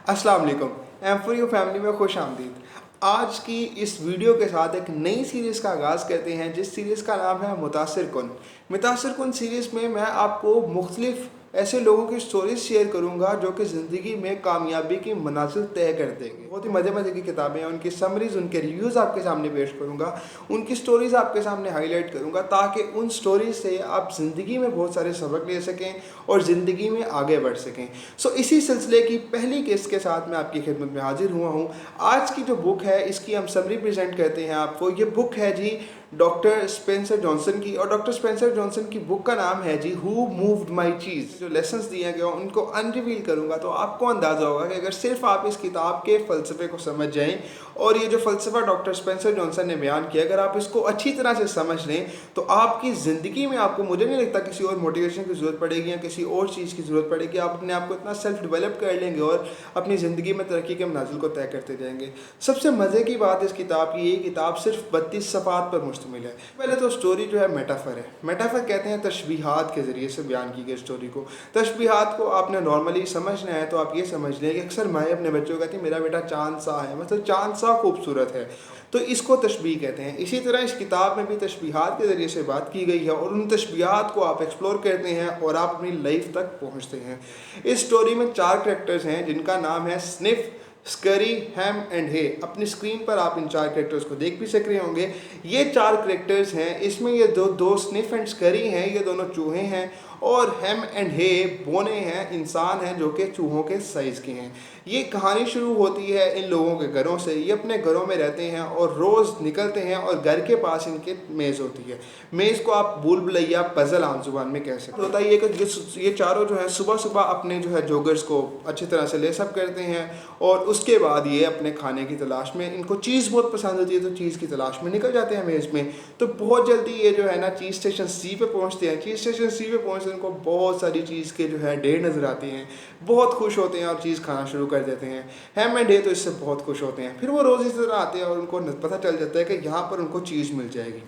अस्सलाम वालेकुम। M for you family में खुश आमदीद। आज की इस वीडियो के साथ एक नई सीरीज़ का आगाज़ करते हैं जिस सीरीज़ का नाम है मुतासिर कुन। मुतासिर कुन सीरीज़ में मैं आपको मुख्तलिफ ऐसे लोगों की स्टोरीज शेयर करूंगा जो कि ज़िंदगी में कामयाबी की मनाजिल तय कर देंगे। बहुत ही मज़े की किताबें हैं, उनकी समरीज़, उनके रिव्यूज़ आपके सामने पेश करूंगा, उनकी स्टोरीज़ आपके सामने हाईलाइट करूंगा ताकि उन स्टोरीज से आप ज़िंदगी में बहुत सारे सबक ले सकें और ज़िंदगी में आगे बढ़ सकें। इसी सिलसिले की पहली किस्त के साथ मैं आपकी खिदमत में हाजिर हुआ हूँ। आज की जो बुक है इसकी हम समरी प्रेजेंट करते हैं आपको। ये बुक है जी डॉक्टर स्पेंसर जॉनसन की, और डॉक्टर स्पेंसर जॉनसन की बुक का नाम है जी हु मूव्ड माई चीज़। जो लेसन्स दिए गए उनको अनरिवील करूंगा तो आपको अंदाज़ा होगा कि अगर सिर्फ आप इस किताब के फ़लसफ़े को समझ जाएं और ये जो फ़लसफ़ा डॉक्टर स्पेंसर जॉनसन ने बयान किया अगर आप इसको अच्छी तरह से समझ लें तो आपकी ज़िंदगी में आपको, मुझे नहीं लगता किसी और मोटिवेशन की ज़रूरत पड़ेगी या किसी और चीज़ की ज़रूरत पड़ेगी। आप अपने आप को इतना सेल्फ डेवलप कर लेंगे और अपनी ज़िंदगी में तरक्की के मनाजिल को तय करते जाएंगे। सबसे मज़े की बात इस किताब की, ये किताब सिर्फ 32 सफ़ात पर मुश्तमिल है। पहले तो स्टोरी जो है मेटाफर है। मेटाफर कहते हैं तशबीहात के ज़रिए से बयान की गई स्टोरी को। तशबीहात को आपने नॉर्मली समझना है तो आप ये समझ लें कि अक्सर माएँ अपने बच्चों को कहती हैं मेरा बेटा चाँद सा है, मतलब चाँद सा खूबसूरत है, तो इसको तशबीह कहते हैं। इसी तरह इस किताब में भी तशबीहात के ज़रिए से बात की गई है और उन तशबीहात को आप एक्सप्लोर करते हैं और आप अपनी लाइफ तक पहुँचते हैं। इस स्टोरी में 4 करैक्टर्स हैं जिनका नाम है स्निफ, स्करी, हैम एंड हे। अपनी स्क्रीन पर आप इन 4 कैरेक्टर्स को देख भी सक रहे होंगे। ये 4 कैरेक्टर्स हैं। इसमें ये दो स्निफ एंड स्करी हैं, ये दोनों चूहे हैं, और हैम एंड हे बोने हैं, इंसान हैं जो कि चूहों के साइज़ के हैं। ये कहानी शुरू होती है इन लोगों के घरों से। ये अपने घरों में रहते हैं और रोज़ निकलते हैं और घर के पास इनके मेज़ होती है। मेज़ को आप भूल भुलैया पज़ल आम जुबान में कह सकते हो। होता ये कि ये चारों जो है सुबह सुबह अपने जो है जॉगर्स को अच्छी तरह से लेसअप करते हैं और उसके बाद ये अपने खाने की तलाश में, इनको चीज़ बहुत पसंद होती है तो चीज़ की तलाश में निकल जाते हैं मेज़ में। तो बहुत जल्दी ये जो है ना चीज़ स्टेशन सी पे पहुंचते हैं। चीज़ स्टेशन सी पे पहुंचते उनको बहुत सारी चीज़ के जो है ढेर नज़र आते हैं, बहुत खुश होते हैं और चीज़ खाना शुरू कर देते हैं। हैम एंड हे तो इससे बहुत खुश होते हैं। फिर वो रोज़ इस तरह आते हैं और उनको पता चल जाता है कि यहाँ पर उनको चीज़ मिल जाएगी,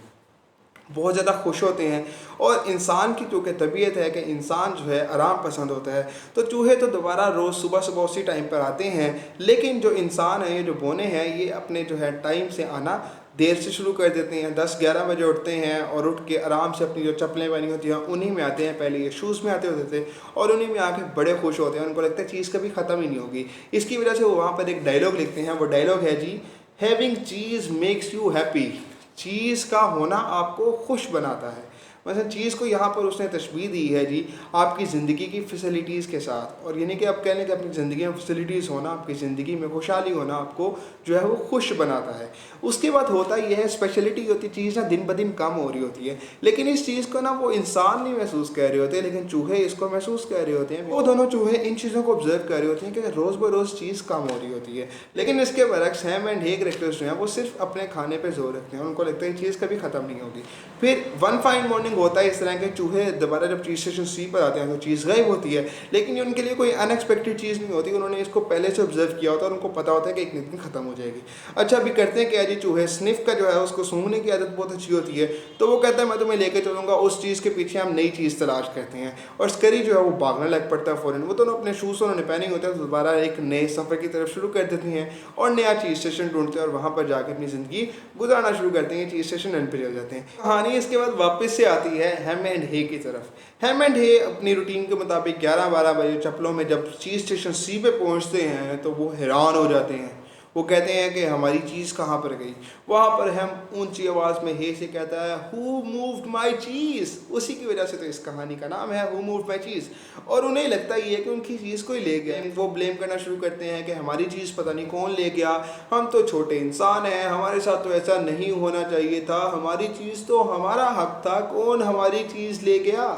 बहुत ज़्यादा खुश होते हैं। और इंसान की चूँकि तबीयत है कि इंसान जो है आराम पसंद होता है, तो चूहे तो दोबारा रोज़ सुबह सुबह उसी टाइम पर आते हैं, लेकिन जो इंसान है, ये जो बोने हैं, ये अपने जो है टाइम से आना देर से शुरू कर देते हैं। 10-11 बजे उठते हैं और उठ के आराम से अपनी जो चप्पलें पहनी होती हैं उन्हीं में आते हैं। पहले ये शूज़ में आते होते थे और उन्हीं में आके बड़े खुश होते हैं। उनको लगता है चीज़ कभी ख़त्म ही नहीं होगी। इसकी वजह से वो वहाँ पर एक डायलॉग लिखते हैं। वो डायलॉग है जी, हैविंग चीज़ मेक्स यू हैप्पी। चीज़ का होना आपको खुश बनाता है। मतलब चीज़ को यहाँ पर उसने तशबीह दी है जी आपकी ज़िंदगी की फ़ैसिलिटीज़ के साथ। और यानी कि आप कह लें कि अपनी ज़िंदगी में फ़ैसिलिटीज़ होना, आपकी ज़िंदगी में खुशहाली होना आपको जो है वो खुश बनाता है। उसके बाद होता यह है, स्पेशलिटी होती चीज़ ना दिन ब दिन कम हो रही होती है, लेकिन इस चीज़ को ना वो इंसान नहीं महसूस कर रहे होते, लेकिन चूहे इसको महसूस कर रहे होते हैं। वो दोनों चूहे इन चीज़ों को ऑब्जर्व कर रहे होते हैं कि रोज़ ब रोज़ चीज़ कम हो रही होती है। लेकिन इसके बरक्स हैम एंड हे कैरेक्टर्स जो हैं वो सिर्फ अपने खाने पर जोर रखते हैं। उनको लगता है चीज़ कभी ख़त्म नहीं होगी। फिर वन फाइन मॉर्निंग होता है इस तरह के, चूहे दोबारा जब चीज़ स्टेशन सी पर आते हैं तो चीज़ गायब होती है, लेकिन ये उनके लिए कोई अनएक्सपेक्टेड चीज़ नहीं होती। उन्होंने इसको पहले से ऑब्जर्व किया होता है और उनको पता होता है कि एक दिन ख़त्म हो जाएगी। अच्छा, अभी करते हैं क्या जी, चूहे स्निफ का जो है उसको सूंघने की आदत बहुत अच्छी होती है, तो वो कहता है मैं तुम्हें लेके चलूँगा। उस चीज़ के पीछे हम नई चीज़ तलाश करते हैं और स्करी जो है वो भागने लग पड़ता है फ़ौरन। वो दोनों अपने शूज़ उन्होंने पहने होते हैं तो दोबारा एक नए सफ़र की तरफ शुरू कर देती हैं और नया चीज़ स्टेशन ढूंढते हैं और वहाँ पर जाकर अपनी ज़िंदगी गुजारना शुरू करते हैं। चीज़ स्टेशन एंड पर चल जाते हैं। कहानी इसके बाद वापस से आती है हैम एंड हे की तरफ। हैम एंड हे अपनी रूटीन के मुताबिक 11-12 बजे चप्पलों में जब चीज़ स्टेशन सी पे पहुंचते हैं तो वो हैरान हो जाते हैं। वो कहते हैं कि हमारी चीज़ कहाँ पर गई। वहाँ पर हम ऊंची आवाज़ में हे से कहता है हु मूव्ड माई चीज़। उसी की वजह से तो इस कहानी का नाम है हु मूव्ड माई चीज़। और उन्हें लगता ही है कि उनकी चीज़ कोई ले गया। वो ब्लेम करना शुरू करते हैं कि हमारी चीज़ पता नहीं कौन ले गया, हम तो छोटे इंसान हैं, हमारे साथ तो ऐसा नहीं होना चाहिए था, हमारी चीज़ तो हमारा हक था, कौन हमारी चीज़ ले गया।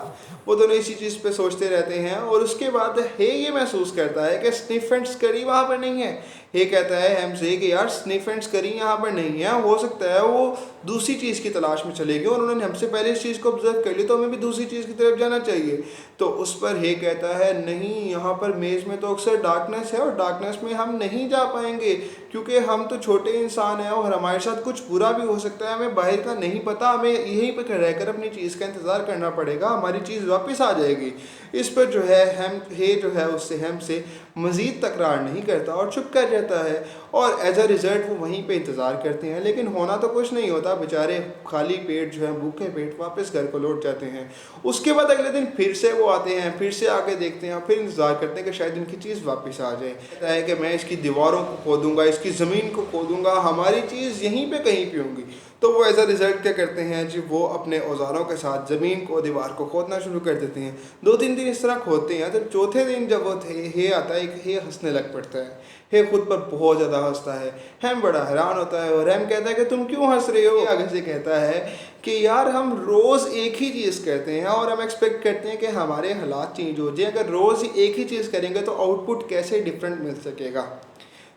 वो दोनों इसी चीज़ पे सोचते रहते हैं। और उसके बाद हे ये महसूस करता है कि स्निफ एंड स्करी वहाँ पर नहीं है। हे कहता है हैम से कि यार स्निफ एंड स्करी यहाँ पर नहीं है, हो सकता है वो दूसरी चीज़ की तलाश में चले गए और उन्होंने हमसे पहले इस चीज़ को ऑब्जर्व कर लिया, तो हमें भी दूसरी चीज़ की तरफ जाना चाहिए। तो उस पर हे कहता है नहीं, यहाँ पर मेज़ में तो अक्सर डार्कनेस है और डार्कनेस में हम नहीं जा पाएंगे, क्योंकि हम तो छोटे इंसान हैं और हमारे साथ कुछ बुरा भी हो सकता है, हमें बाहर का नहीं पता, हमें यहीं पर रहकर अपनी चीज़ का इंतज़ार करना पड़ेगा, हमारी चीज़ वापस आ जाएगी। इस पर जो है हम हे जो है उससे हमसे मज़ीद तकरार नहीं करता और चुप कर जाता है, और एज अ रिज़ल्ट वो वहीं पे इंतज़ार करते हैं। लेकिन होना तो कुछ नहीं होता, बेचारे खाली पेट जो है, भूखे पेट वापस घर को लौट जाते हैं। उसके बाद अगले दिन फिर से वो आते हैं, फिर से आके देखते हैं, फिर इंतज़ार करते हैं कि शायद इनकी चीज़ वापस आ जाए। कहता है कि मैं इसकी दीवारों को खोदूँगा, इसकी ज़मीन को खोदूँगा, हमारी चीज़ यहीं पे कहीं पे होंगी। तो वो एज अ रिज़ल्ट क्या करते हैं जी, वो अपने औज़ारों के साथ ज़मीन को, दीवार को खोदना शुरू कर देते हैं। 2-3 दिन इस तरह खोदते हैं, तो चौथे दिन जब वो हे आता है, एक हे हंसने लग पड़ता है। हे खुद पर बहुत ज़्यादा हंसता है। हैम बड़ा हैरान होता है और हैम कहता है कि तुम क्यों हंस रहे हो? आगे से कहता है कि यार हम रोज़ एक ही चीज़ करते हैं और हम एक्सपेक्ट करते हैं कि हमारे हालात चेंज हो जाए। अगर रोज़ एक ही चीज़ करेंगे तो आउटपुट कैसे डिफरेंट मिल सकेगा?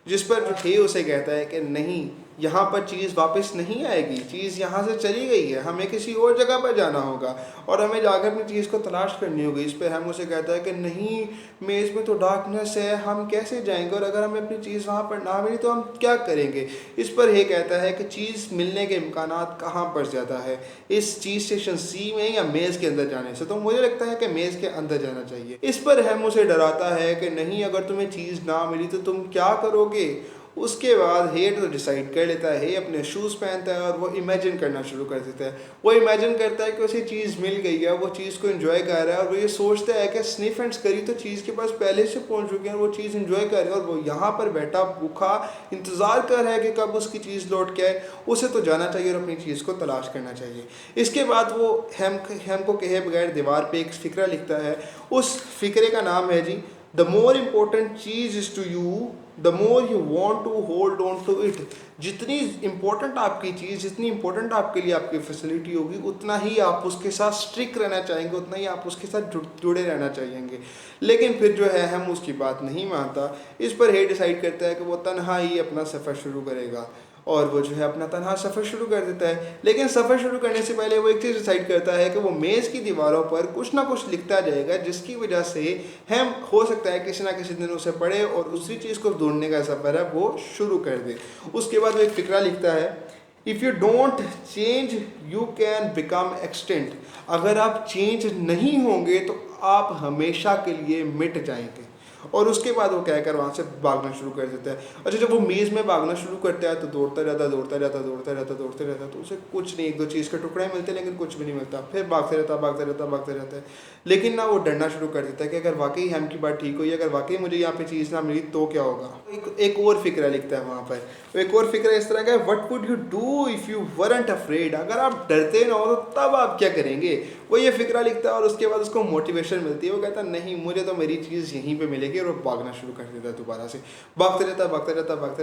जिस पर हे उसे कहता है कि नहीं, यहाँ पर चीज़ वापस नहीं आएगी, चीज़ यहाँ से चली गई है, हमें किसी और जगह पर जाना होगा और हमें जाकर अपनी चीज़ को तलाश करनी होगी। इस पर हम उसे कहता है कि नहीं, मेज़ में तो डार्कनेस है, हम कैसे जाएंगे, और अगर हमें अपनी चीज़ वहाँ पर ना मिली तो हम क्या करेंगे? इस पर हे कहता है कि चीज़ मिलने के इम्कानात कहाँ पर ज़्यादा है, इस चीज़ स्टेशन सी में या मेज़ के अंदर जाने से? तो मुझे लगता है कि मेज़ के अंदर जाना चाहिए। इस पर हम उसे डराता है कि नहीं, अगर तुम्हें चीज़ ना मिली तो तुम क्या करोगे? उसके बाद हे तो डिसाइड कर लेता है, हे अपने शूज़ पहनता है और वो इमेजिन करना शुरू कर देता है। वो इमेजिन करता है कि उसे चीज़ मिल गई है, वो चीज़ को एंजॉय कर रहा है और वो ये सोचता है कि स्निफ एंड करी तो चीज़ के पास पहले से पहुंच चुके हैं, वो चीज़ एंजॉय कर रहे हैं और वो यहाँ पर बैठा भूखा इंतज़ार कर रहा है कि कब उसकी चीज़ लौट के आए। उसे तो जाना चाहिए और अपनी चीज़ को तलाश करना चाहिए। इसके बाद वो हेम को कहे बगैर दीवार पर एक फ़िक्रा लिखता है। उस फ़िक्रे का नाम है जी, द मोर इम्पोर्टेंट चीज़ is to you the more you want to hold on to it. जितनी इम्पोर्टेंट आपकी चीज़, जितनी इम्पोर्टेंट आपके लिए आपकी फैसिलिटी होगी, उतना ही आप उसके साथ स्ट्रिक रहना चाहेंगे, उतना ही आप उसके साथ जुड़े रहना चाहेंगे। लेकिन फिर जो है हम उसकी बात नहीं मानता। इस पर हे डिसाइड करता है कि वो तन्हा ही अपना सफ़र शुरू करेगा और वो जो है अपना तन्हा सफ़र शुरू कर देता है। लेकिन सफ़र शुरू करने से पहले वो एक चीज़ डिसाइड करता है कि वो मेज़ की दीवारों पर कुछ ना कुछ लिखता जाएगा, जिसकी वजह से हम हो सकता है किसी ना किसी दिन उसे पढ़े और दूसरी चीज़ को ढूंढने का सफ़र है वो शुरू कर दे। उसके बाद वो एक फ़िक्रा लिखता है, if you don't change you can become extinct. अगर आप चेंज नहीं होंगे तो आप हमेशा के लिए मिट जाएंगे। और उसके बाद वो कहकर वहाँ से भागना शुरू कर देता है। अच्छा, जब वो मेज़ में भागना शुरू करता है तो दौड़ता रहता तो उसे कुछ नहीं, 1-2 चीज़ के टुकड़े मिलते लेकिन कुछ भी नहीं मिलता। फिर भागते रहता है। लेकिन ना वो डरना शुरू कर देता है कि अगर वाकई हम की बात ठीक हुई, अगर वाकई मुझे यहाँ पे चीज़ ना मिली तो क्या होगा। एक और फ़िक्रा लिखता है वहाँ पर। एक और फ़िक्रा इस तरह का है, what would you do if you weren't afraid. अगर आप डरते ना हो तो तब आप क्या करेंगे, वो ये फ़िक्रा लिखता है और उसके बाद उसको मोटिवेशन मिलती है। वो कहता है नहीं, मुझे तो मेरी चीज़ यहीं पे मिलेगी, और वो भागना शुरू कर देता है दोबारा से। भागते रहता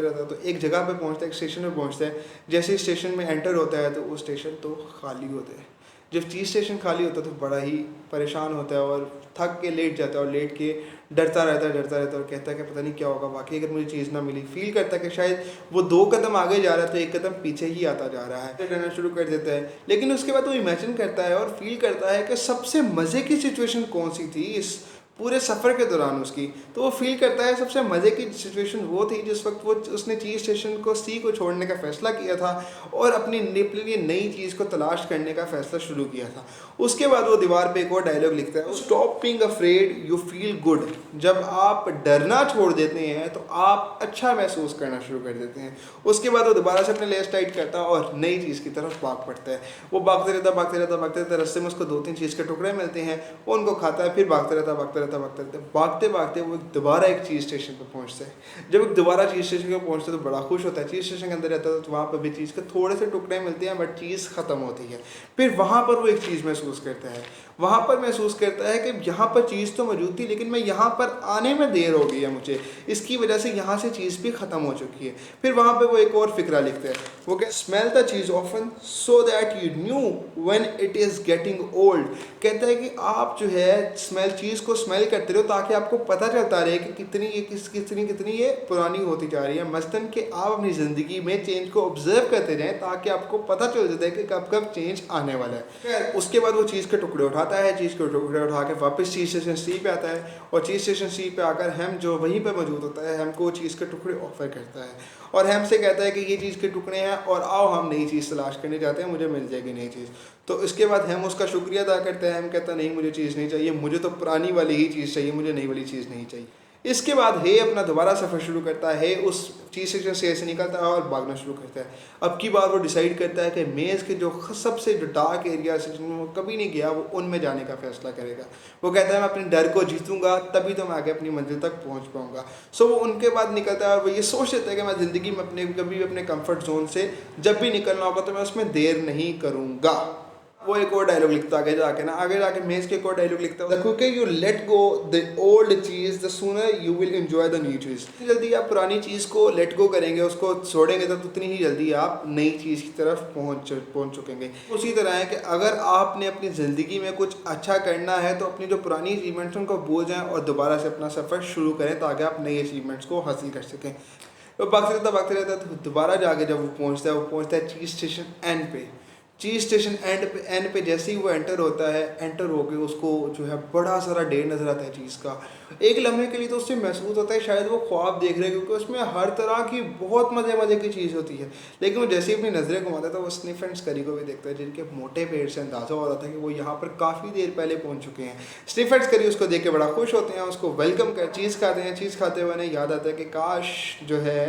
है तो एक जगह पे पहुंचता है, एक स्टेशन पे पहुंचता है। जैसे ही स्टेशन में एंटर होता है तो वो स्टेशन तो खाली होता है। जब चीज़ स्टेशन खाली होता है तो बड़ा ही परेशान होता है और थक के लेट जाता है और लेट के डरता रहता है और कहता है कि पता नहीं क्या होगा, वाकई अगर मुझे चीज़ ना मिली। फील करता है कि शायद वो 2 कदम आगे जा रहा है तो 1 कदम पीछे ही आता जा रहा है। डरना शुरू कर देता है। लेकिन उसके बाद वो इमेजिन करता है और फील करता है कि सबसे मज़े की सिचुएशन कौन सी थी इस पूरे सफ़र के दौरान उसकी। तो वो फील करता है सबसे मज़े की सिचुएशन वो थी जिस वक्त वो उसने चीज़ स्टेशन को सी को छोड़ने का फ़ैसला किया था और अपनी लिए नई चीज़ को तलाश करने का फ़ैसला शुरू किया था। उसके बाद वो दीवार पे एक और डायलॉग लिखता है, stop being afraid you feel good. जब आप डरना छोड़ देते हैं तो आप अच्छा महसूस करना शुरू कर देते हैं। उसके बाद वो दोबारा से अपने लेस टाइट करता है और नई चीज़ की तरफ भाग पड़ता है। वो भागते रहता रास्ते में उसको 2-3 चीज़ के टुकड़े मिलते हैं, वो उनको खाता है, फिर भागते भागते वो दोबारा एक चीज़ स्टेशन पर पहुंचता है। जब वो दोबारा चीज़ स्टेशन पर पहुंचता है तो बड़ा खुश होता है। चीज़ स्टेशन के अंदर रहता है तो वहाँ पर भी चीज़ के थोड़े से टुकड़े मिलते हैं बट चीज़ ख़त्म होती है। फिर वहाँ पर वो एक चीज़ महसूस करता है। वहाँ पर महसूस करता है कि यहाँ पर चीज़ तो मौजूद थी लेकिन मैं यहाँ पर आने में देर हो गई है मुझे, इसकी वजह से यहाँ से चीज़ भी ख़त्म हो चुकी है। फिर वहाँ पर वो एक और फ़िक्रा लिखते हैं, वो क्या, smell the cheese often so that you knew when it is getting old. कहता है कि आप जो है चीज़ को स्मेल करते रहो ताकि आपको पता चलता रहे कि कितनी ये पुरानी होती जा रही है। मसलन कि आप अपनी ज़िंदगी में चेंज को ऑब्जर्व करते जाएं ताकि आपको पता चल जाता है कि कब कब चेंज आने वाला है। खैर उसके बाद वो चीज़ के टुकड़े उठाता है, चीज़ के टुकड़े उठा के वापस चीज़ स्टेशन सी पे आता है और चीज़ स्टेशन सी पे आकर हम जो वहीं पर मौजूद होता है, हमको वो चीज़ के टुकड़े ऑफर करता है और हमसे कहता है कि ये चीज़ के टुकड़े हैं और आओ हम नई चीज़ तलाश करने जाते हैं, मुझे मिल जाएगी नई चीज़। तो इसके बाद हम उसका शुक्रिया अदा करते हैं, हम कहता नहीं मुझे चीज़ नहीं चाहिए, मुझे तो पुरानी वाली ही चीज़ चाहिए, मुझे नई वाली चीज़ नहीं चाहिए। इसके बाद हे अपना दोबारा सफ़र शुरू करता है, उस चीज़ से ऐसे निकलता है और भागना शुरू करता है। अब की बार वो डिसाइड करता है कि मेज़ के जो सबसे जो डार्क एरिया से जिनमें वो कभी नहीं गया वो उनमें जाने का फैसला करेगा। वो कहता है मैं अपने डर को जीतूंगा तभी तो मैं आगे अपनी मंजिल तक पहुंच पाऊंगा। सो वो उनके बाद निकलता है और वो ये सोच लेता है कि मैं ज़िंदगी में कभी भी अपने कंफर्ट जोन से जब भी निकलना होगा तो मैं उसमें देर नहीं करूँगा। वो एक और डायलॉग लिखता है आगे जाके मेज़ के एक और डायलॉग लिखता है, the quicker you let go the old चीज़ the sooner you will enjoy the new चीज़। जितनी जल्दी आप पुरानी चीज़ को लेट गो करेंगे, उसको छोड़ेंगे, तो उतनी ही जल्दी आप नई चीज़ की तरफ पहुंच चुकेंगे। उसी तरह है कि अगर आपने अपनी ज़िंदगी में कुछ अच्छा करना है तो अपनी जो पुरानी अचीवमेंट्स उनको भूल जाएँ और दोबारा से अपना सफ़र शुरू करें ताकि आप नई अचीवमेंट्स को हासिल कर सकें। तो भागते रहता तो दोबारा जाके जब वो पहुँचता है चीज़ स्टेशन एंड पे। चीज़ स्टेशन एंड पे जैसे ही वो एंटर होता है, एंटर होके उसको जो है बड़ा सारा ढेर नज़र आता है चीज़ का। एक लम्हे के लिए तो उससे महसूस होता है शायद वो ख्वाब देख रहे हैं क्योंकि उसमें हर तरह की बहुत मज़े की चीज़ होती है। लेकिन वो जैसे ही अपनी नज़रें घुमाता है तो वो स्निफ एंड स्करी को भी देखता है जिनके मोटे पेड़ से अंदाज़ा हो रहा था कि वो यहाँ पर काफ़ी देर पहले पहुँच चुके हैं। स्निफ एंड स्करी उसको देख के बड़ा खुश होते हैं, उसको वेलकम कर चीज़ खाते हैं। चीज़ खाते हुए उन्हें याद आता है कि काश जो है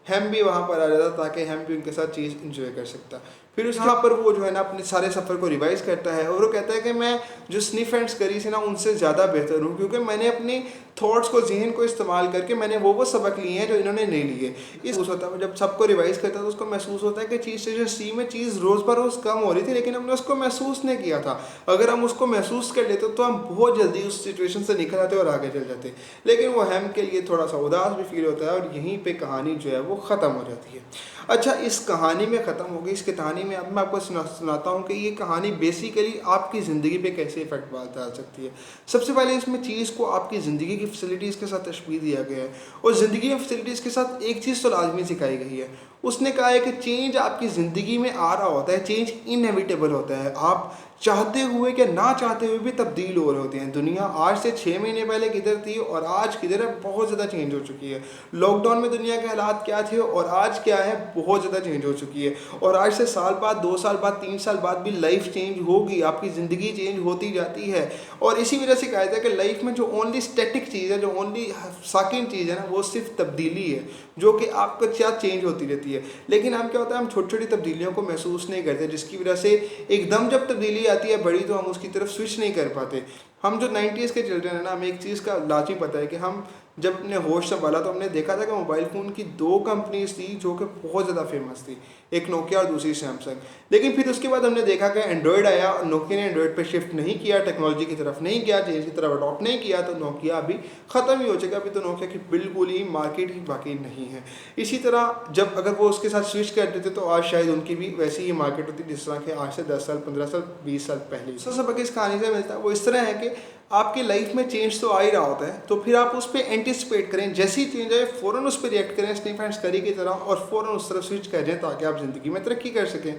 हम भी वहाँ पर आ जाता ताकि हम भी उनके साथ चीज़ इंजॉय कर सकता। फिर उस यहाँ पर वो जो है ना अपने सारे सफ़र को रिवाइज़ करता है और वो कहता है कि मैं जो स्निफ एंड स्करी से ना उनसे ज़्यादा बेहतर हूँ क्योंकि मैंने अपनी थॉट्स को, जहन को इस्तेमाल करके मैंने वो सबक लिए हैं जो इन्होंने नहीं लिए। इस होता है जब सबको रिवाइज़ करता है तो उसको महसूस होता है कि चीज़ स्टेशन सी में चीज़ रोज़ ब रोज़ कम हो रही थी लेकिन हमने उसको महसूस नहीं किया था। अगर हम उसको महसूस कर लेते तो हम बहुत जल्दी उस सिचुएशन से निकल आते और आगे चल जाते। लेकिन वो हम के लिए थोड़ा सा उदास भी फील होता है और यहीं पर कहानी जो है वो ख़त्म हो जाती है। अच्छा, इस कहानी में ख़त्म हो गई। इस कहानी में अब मैं आपको सुनाता हूँ कि ये कहानी बेसिकली आपकी ज़िंदगी पे कैसे इफेक्ट डाल सकती है। सबसे पहले इसमें चीज़ को आपकी ज़िंदगी की फैसिलिटीज़ के साथ तशबीह दिया गया है और ज़िंदगी में फैसिलिटीज़ के साथ एक चीज़ तो लाजमी सिखाई गई है। उसने कहा है कि चेंज आपकी ज़िंदगी में आ रहा होता है, चेंज इनएविटेबल होता है। आप चाहते हुए या ना चाहते हुए भी तब्दील हो रहे होते हैं। दुनिया आज से 6 महीने पहले किधर थी और आज किधर है, बहुत ज़्यादा चेंज हो चुकी है। लॉकडाउन में दुनिया के हालात क्या थे और आज क्या है, बहुत ज़्यादा चेंज हो चुकी है। और आज से साल बाद, 2 साल बाद, 3 साल बाद भी लाइफ चेंज होगी, आपकी ज़िंदगी चेंज होती जाती है। और इसी वजह से कहा जाता है कि लाइफ में जो ओनली स्टैटिक चीज़ है, जो ओनली साकिन चीज़ है ना, वो सिर्फ तब्दीली है जो कि आपका क्या चेंज होती रहती है। लेकिन हम क्या होता है, हम छोटी छोटी तब्दीलियों को महसूस नहीं करते जिसकी वजह से एकदम जब तब्दीली आती है बड़ी तो हम उसकी तरफ स्विच नहीं कर पाते। हम जो 90s के चिल्ड्रन है ना, हमें एक चीज़ का लाजमी पता है कि हम जब अपने होश संभाला तो हमने देखा था कि मोबाइल फ़ोन की 2 कंपनीज थी जो कि बहुत ज़्यादा फेमस थी, एक नोकिया और दूसरी सैमसंग। लेकिन फिर उसके बाद हमने देखा कि एंड्रॉयड आया और नोकिया ने एंड्रॉयड पे शिफ्ट नहीं किया, टेक्नोलॉजी की तरफ नहीं गया, चेंज की तरफ अडॉप्ट नहीं किया, तो नोकिया अभी ख़त्म ही हो चुका। अभी तो नोकिया की बिल्कुल ही मार्केट ही बाकी नहीं है। इसी तरह जब अगर वो उसके साथ स्विच कर देते तो आज शायद उनकी भी वैसी ही मार्केट होती जिस तरह के आज से 10 साल, 15 साल, 20 साल पहले। सबक इस कहानी से मिलता है वो इस तरह है कि आपकी लाइफ में चेंज तो आ ही रहा होता है, तो फिर आप उस पर एंटिसिपेट करें, जैसी चेंज आए फ़ौरन उस पर रिएक्ट करें स्निफ एंड स्करी की तरह और फ़ौरन उस तरफ स्विच कर जाएँ ताकि आप ज़िंदगी में तरक्की कर सकें।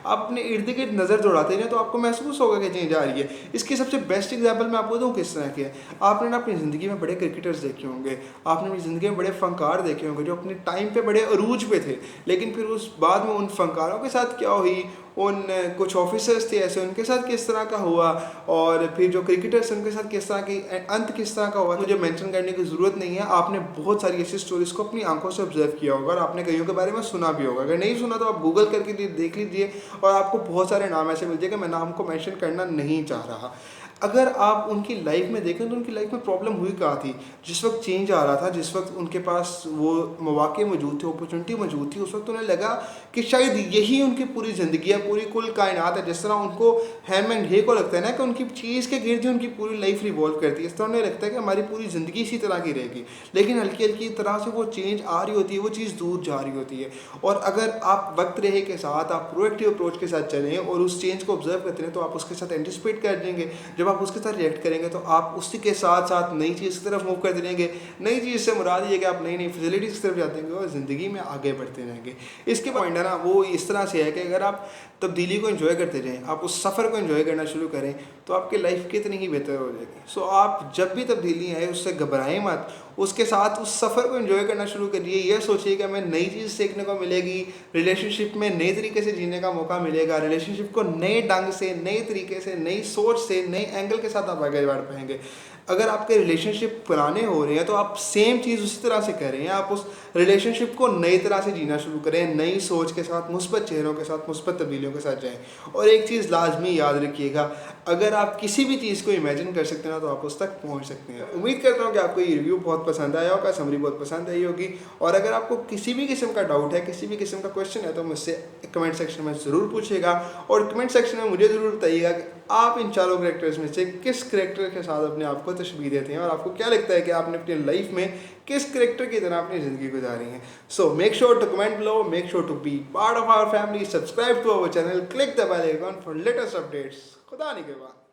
आप अपने इर्द गिर्द नज़र दौड़ाते हैं तो आपको महसूस होगा कि चेंज आ रही है। इसकी सबसे बेस्ट एग्जांपल मैं आपको दूँ किस तरह की है। आपने ना अपनी ज़िंदगी में बड़े क्रिकेटर्स देखे होंगे, आपने अपनी ज़िंदगी में बड़े फ़नकार देखे होंगे जो अपने टाइम पे बड़े अरूज पे थे, लेकिन फिर उस बाद में उन फ़नकारों के साथ क्या हुई, उन कुछ ऑफिसर्स थे ऐसे, उनके साथ किस तरह का हुआ, और फिर जो क्रिकेटर्स उनके साथ किस तरह की अंत किस तरह का हुआ, मुझे मेंशन करने की ज़रूरत नहीं है। आपने बहुत सारी ऐसी स्टोरीज़ को अपनी आंखों से ऑब्जर्व किया होगा और आपने कईयों के बारे में सुना भी होगा। अगर नहीं सुना तो आप गूगल करके देख लीजिए और आपको बहुत सारे नाम ऐसे मिल जाएंगे, मैं नाम को मेंशन करना नहीं चाह रहा। अगर आप उनकी लाइफ में देखें तो उनकी लाइफ में प्रॉब्लम हुई कहाँ थी? जिस वक्त चेंज आ रहा था, जिस वक्त उनके पास वो मौके मौजूद थे, अपॉर्चुनिटी मौजूद थी, उस वक्त उन्हें लगा कि शायद यही उनकी पूरी ज़िंदगी है, पूरी कुल कायनात है। जिस तरह उनको हैमैन हे को लगता है ना कि उनकी चीज़ के गिर्द ही उनकी पूरी लाइफ रिवॉल्व करती है, इस तरह उन्हें लगता है कि हमारी पूरी ज़िंदगी इसी तरह की रहेगी। लेकिन हल्की हल्की तरह से वो चेंज आ रही होती है, वो चीज़ दूर जा रही होती है। और अगर आप वक्त रहे के साथ, आप प्रोएक्टिव अप्रोच के साथ चलें और उस चेंज को ऑब्जर्व करते हैं, तो आप उसके साथ एंटिसिपेट कर देंगे। जब आप उसके साथ रिएक्ट करेंगे तो आप उसी के साथ साथ नई चीज़ की तरफ मूव करते रहेंगे। नई चीज़ से मुराद ये कि आप नई नई फैसिलिटीज़ की तरफ जाते रहेंगे और ज़िंदगी में आगे बढ़ते रहेंगे। इसके पॉइंट है ना, वो इस तरह से है कि अगर आप तब्दीली को एंजॉय करते रहें, आप उस सफ़र को एंजॉय करना शुरू करें, तो आपकी लाइफ कितनी ही बेहतर हो जाएगी। सो आप जब भी तब्दीली आए उससे घबराएं मत, उसके साथ उस सफ़र को एंजॉय करना शुरू करिए। यह सोचिए कि हमें नई चीज़ सीखने को मिलेगी, रिलेशनशिप में नए तरीके से जीने का मौका मिलेगा, रिलेशनशिप को नए ढंग से, नए तरीके से, नई सोच से, नए एंगल के साथ आप आगे बढ़ पाएंगे। अगर आपके रिलेशनशिप पुराने हो रहे हैं तो आप सेम चीज़ उसी तरह से करें, आप उस रिलेशनशिप को नई तरह से जीना शुरू करें, नई सोच के साथ, मुस्बत चेहरों के साथ, मुस्बत तब्दीलियों के साथ जाएं। और एक चीज़ लाजमी याद रखिएगा, अगर आप किसी भी चीज़ को इमेजिन कर सकते हैं ना, तो आप उस तक पहुंच सकते हैं। उम्मीद करता हूं कि आपको ये रिव्यू बहुत पसंद आया होगा, समरी बहुत पसंद आई होगी। और अगर आपको किसी भी किस्म का डाउट है, किसी भी किस्म का क्वेश्चन है, तो मुझसे कमेंट सेक्शन में ज़रूर पूछिएगा। और कमेंट सेक्शन में मुझे ज़रूर बताइएगा कि आप इन चारों कैरेक्टर्स में से किस कैरेक्टर के साथ अपने आप को तशबीह देते हैं, और आपको क्या लगता है कि आपने अपनी लाइफ में किस कैरेक्टर की तरह अपनी ज़िंदगी गुजारी है। So make sure to comment below, make sure to be part of our family, subscribe to our channel, click the bell icon for latest updates. खुदा निगहबान।